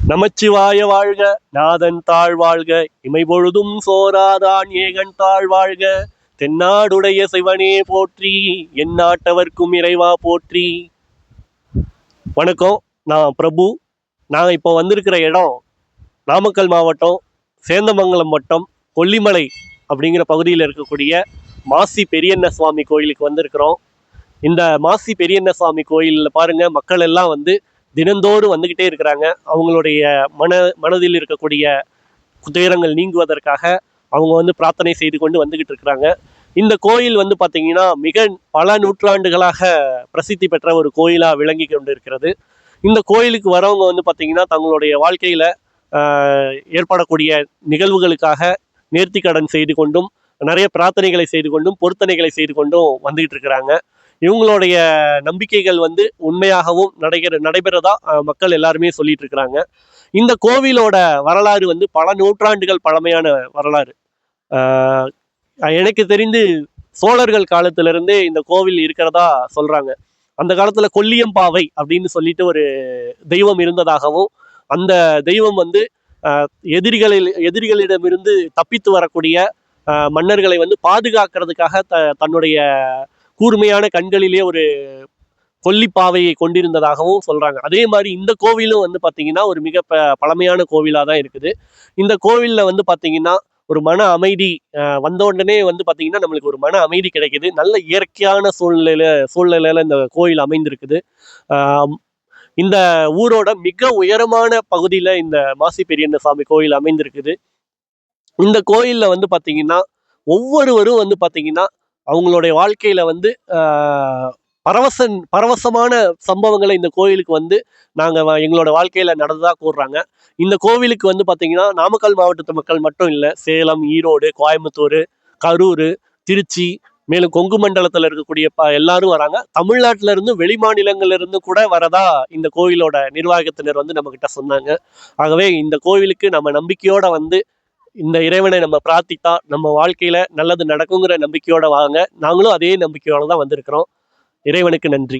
நமச்சிவாய வாழ்க, நாதன் தாழ் வாழ்க, இமை பொழுதும் சோராதான் ஏகன் தாழ் வாழ்க, தென்னாடுடைய சிவனே போற்றி, எந்நாட்டவர்க்கும் இறைவா போற்றி. வணக்கம், நான் பிரபு. நான் இப்போ வந்திருக்கிற இடம் நாமக்கல் மாவட்டம் சேந்தமங்கலம் வட்டம் கொல்லிமலை அப்படிங்கிற பகுதியில் இருக்கக்கூடிய மாசி பெரியண்ண சுவாமி கோயிலுக்கு வந்திருக்கிறோம். இந்த மாசி பெரியண்ண சுவாமி கோயிலில் பாருங்க, மக்கள் எல்லாம் தினந்தோறும் வந்துக்கிட்டே இருக்கிறாங்க. அவங்களுடைய மனதில் இருக்கக்கூடிய துயரங்கள் நீங்குவதற்காக அவங்க பிரார்த்தனை செய்து கொண்டு வந்துக்கிட்டு இருக்கிறாங்க. இந்த கோயில் பார்த்தீங்கன்னா மிக பல நூற்றாண்டுகளாக பிரசித்தி பெற்ற ஒரு கோயிலாக விளங்கி கொண்டு இருக்கிறது. இந்த கோயிலுக்கு வரவங்க பார்த்தீங்கன்னா தங்களுடைய வாழ்க்கையில் ஏற்படக்கூடிய நிகழ்வுகளுக்காக நேர்த்தி கடன் செய்து கொண்டும் நிறைய பிரார்த்தனைகளை செய்து கொண்டும் பொருத்தனைகளை செய்து கொண்டும் வந்துகிட்டு இருக்கிறாங்க. இவங்களுடைய நம்பிக்கைகள் உண்மையாகவும் நடைபெறதா மக்கள் எல்லாருமே சொல்லிட்டு இருக்கிறாங்க. இந்த கோவிலோட வரலாறு பல நூற்றாண்டுகள் பழமையான வரலாறு. எனக்கு தெரிந்து சோழர்கள் காலத்திலிருந்தே இந்த கோவில் இருக்கிறதா சொல்றாங்க. அந்த காலத்துல கொல்லியம்பாவை அப்படின்னு சொல்லிட்டு ஒரு தெய்வம் இருந்ததாகவும், அந்த தெய்வம் எதிரிகளிடமிருந்து தப்பித்து வரக்கூடிய மன்னர்களை பாதுகாக்கிறதுக்காக தன்னுடைய கூர்மையான கண்களிலே ஒரு கொல்லிப்பாவையை கொண்டிருந்ததாகவும் சொல்றாங்க. அதே மாதிரி இந்த கோவிலும் பார்த்தீங்கன்னா ஒரு மிக பழமையான கோவிலாக தான் இருக்குது. இந்த கோவிலில் பார்த்தீங்கன்னா ஒரு மன அமைதி வந்த உடனே பார்த்தீங்கன்னா நம்மளுக்கு ஒரு மன அமைதி கிடைக்குது. நல்ல இயற்கையான சூழ்நிலையில இந்த கோயில் அமைந்திருக்குது. இந்த ஊரோட மிக உயரமான பகுதியில் இந்த மாசி பெரியண்ண சாமி கோயில் அமைந்திருக்குது. இந்த கோயிலில் பார்த்தீங்கன்னா ஒவ்வொருவரும் பார்த்தீங்கன்னா அவங்களுடைய வாழ்க்கையில பரவசமான சம்பவங்களை இந்த கோயிலுக்கு நாங்க எங்களோட வாழ்க்கையில நடந்ததா கூறுறாங்க. இந்த கோவிலுக்கு பார்த்தீங்கன்னா நாமக்கல் மாவட்டத்து மக்கள் மட்டும் இல்லை, சேலம், ஈரோடு, கோயம்புத்தூர், கரூர், திருச்சி, மேலும் கொங்கு மண்டலத்தில் இருக்கக்கூடிய எல்லாரும் வராங்க. தமிழ்நாட்டில இருந்து வெளி மாநிலங்கள்ல இருந்து கூட வரதா இந்த கோயிலோட நிர்வாகத்தினர் நம்ம கிட்ட சொன்னாங்க. ஆகவே இந்த கோவிலுக்கு நம்ம நம்பிக்கையோட இந்த இறைவனை நம்ம பிரார்த்தித்தா நம்ம வாழ்க்கையில நல்லது நடக்குங்கிற நம்பிக்கையோட வாங்க. நாங்களும் அதே நம்பிக்கையோட தான் வந்திருக்கிறோம். இறைவனுக்கு நன்றி.